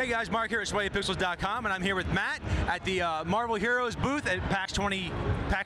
Hey guys, Mark here at SweatyPixels.com, and I'm here with Matt at the Marvel Heroes booth at PAX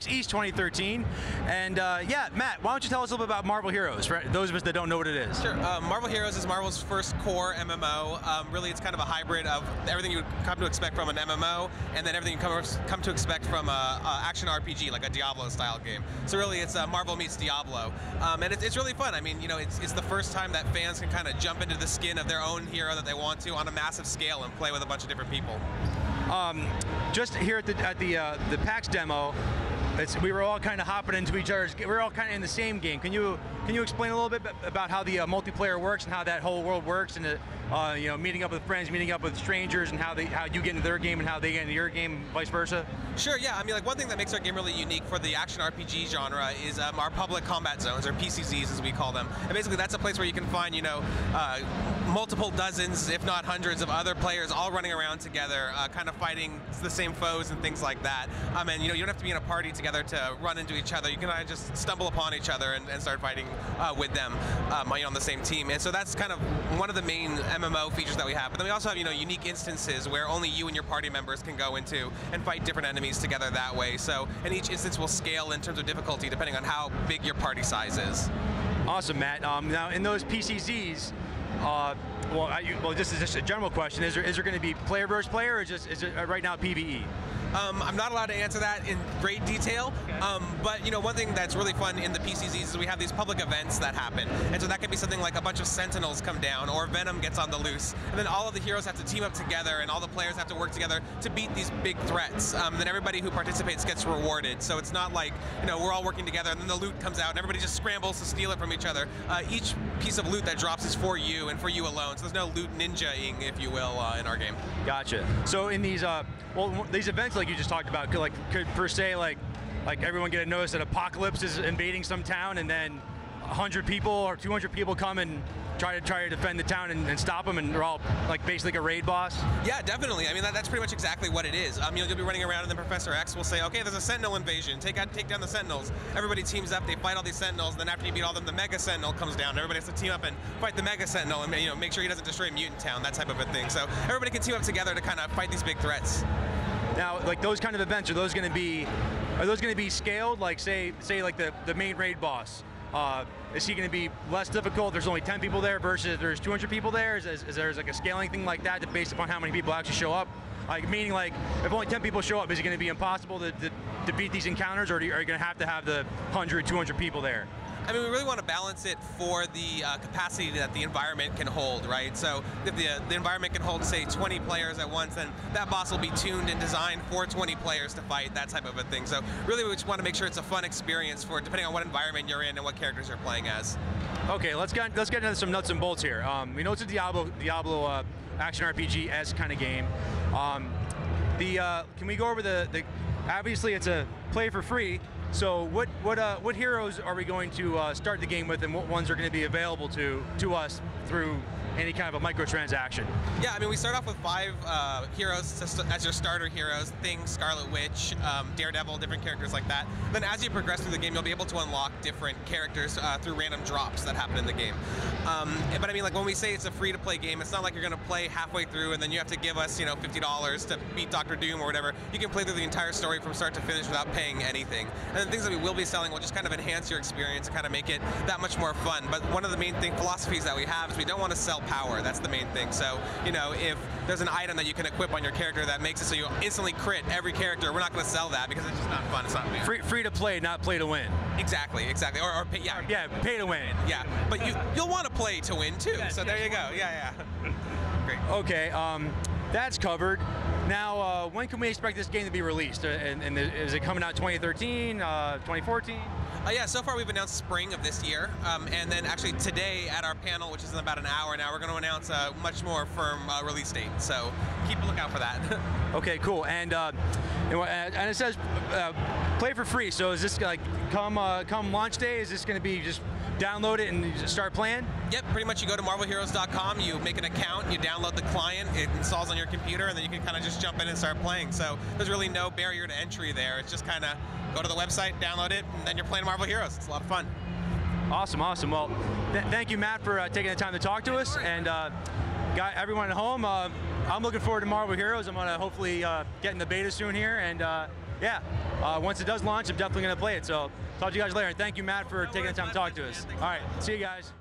East 2013. And yeah, Matt, why don't you tell us a little bit about Marvel Heroes, for those of us that don't know what it is? Sure. Marvel Heroes is Marvel's first core MMO. Really, it's kind of a hybrid of everything you would come to expect from an MMO, and then everything you come to expect from a action RPG, like a Diablo style game. So really, it's Marvel meets Diablo, and it's really fun. I mean, you know, it's the first time that fans can kind of jump into the skin of their own hero that they want to on a massive scale and play with a bunch of different people. Just here at the PAX demo, we were all kind of hopping into each other's. We were all kind of in the same game. Can you explain a little bit about how the multiplayer works and how that whole world works, and you know, meeting up with friends, meeting up with strangers, and how you get into their game and how they get into your game, and vice versa? Sure. Yeah. I mean, like, one thing that makes our game really unique for the action RPG genre is our public combat zones, or PCZs as we call them. And basically, that's a place where you can find, you know, multiple dozens, if not hundreds, of other players all running around together, kind of fighting the same foes and things like that. And you know, you don't have to be in a party together to run into each other. You can just stumble upon each other and start fighting with them, you know, on the same team. And so that's kind of one of the main MMO features that we have. But then we also have, you know, unique instances where only you and your party members can go into and fight different enemies together that way. So, and each instance will scale in terms of difficulty depending on how big your party size is. Awesome, Matt. Now, in those PCZs, well, this is just a general question. Is there going to be player versus player, or is it right now PvE? I'm not allowed to answer that in great detail, okay. But you know, one thing that's really fun in the PCZs is we have these public events that happen, and so that could be something like a bunch of Sentinels come down, or Venom gets on the loose, and then all of the heroes have to team up together, and all the players have to work together to beat these big threats. Then everybody who participates gets rewarded, so it's not like, you know, we're all working together, and then the loot comes out, and everybody just scrambles to steal it from each other. Each piece of loot that drops is for you, and for you alone, so there's no loot ninja-ing, if you will, in our game. Gotcha. So in these, these events like you just talked about, could per se like everyone get a notice that Apocalypse is invading some town, and then 100 people or 200 people come and try to defend the town and stop them, and they're all like basically like a raid boss? Yeah, definitely. I mean, that's pretty much exactly what it is. You know, you'll be running around, and then Professor X will say, okay, there's a Sentinel invasion. Take down the Sentinels. Everybody teams up. They fight all these Sentinels. And then after you beat all of them, the Mega Sentinel comes down. Everybody has to team up and fight the Mega Sentinel, and, you know, make sure he doesn't destroy Mutant Town. That type of a thing. So everybody can team up together to kind of fight these big threats. Now, like those kind of events, are those going to be scaled? Like say like the main raid boss. Is he going to be less difficult? There's only 10 people there versus there's 200 people there. Is there like a scaling thing like that based upon how many people actually show up? Like, meaning, like, if only 10 people show up, is it going to be impossible to beat these encounters, or are you going to have the 100, 200 people there? I mean, we really want to balance it for the capacity that the environment can hold, right? So if the environment can hold, say, 20 players at once, then that boss will be tuned and designed for 20 players to fight, that type of a thing. So really, we just want to make sure it's a fun experience for depending on what environment you're in and what characters you're playing as. Okay, let's get into some nuts and bolts here. We know it's a Diablo action RPG-esque kind of game. Can we go over the obviously it's a play for free. So what heroes are we going to start the game with, and what ones are going to be available to us through any kind of a microtransaction? Yeah, I mean, we start off with 5 heroes as your starter heroes: Thing, Scarlet Witch, Daredevil, different characters like that. Then as you progress through the game, you'll be able to unlock different characters through random drops that happen in the game. But I mean, like, when we say it's a free-to-play game, it's not like you're going to play halfway through and then you have to give us, you know, $50 to beat Dr. Doom or whatever. You can play through the entire story from start to finish without paying anything. And the things that we will be selling will just kind of enhance your experience and kind of make it that much more fun. But one of the main philosophies that we have is we don't want to sell power. That's the main thing. So, you know, if there's an item that you can equip on your character that makes it so you instantly crit every character, we're not going to sell that because it's just not fun. It's not fair. Free to play, not play to win. Exactly. Or pay, yeah, pay to win. Yeah, but you'll want to play to win too. So there you go. Yeah. Great. Okay, that's covered. Now, when can we expect this game to be released? And is it coming out 2013, 2014? Yeah, so far we've announced spring of this year, and then actually today at our panel, which is in about an hour now, we're going to announce a much more firm release date. So keep a lookout for that. Okay, cool. And it says play for free. So is this like come launch day? Is this going to be just download it and just start playing? Yep, pretty much you go to marvelheroes.com, you make an account, you download the client, it installs on your computer, and then you can kind of just jump in and start playing. So there's really no barrier to entry there. It's just kind of go to the website, download it, and then you're playing Marvel Heroes. It's a lot of fun. Awesome. Well, thank you, Matt, for taking the time to talk to us. And got everyone at home. I'm looking forward to Marvel Heroes. I'm gonna hopefully get in the beta soon here, and yeah, once it does launch, I'm definitely gonna play it. So talk to you guys later. And thank you, Matt, for taking the time to talk to us. All right, see you guys.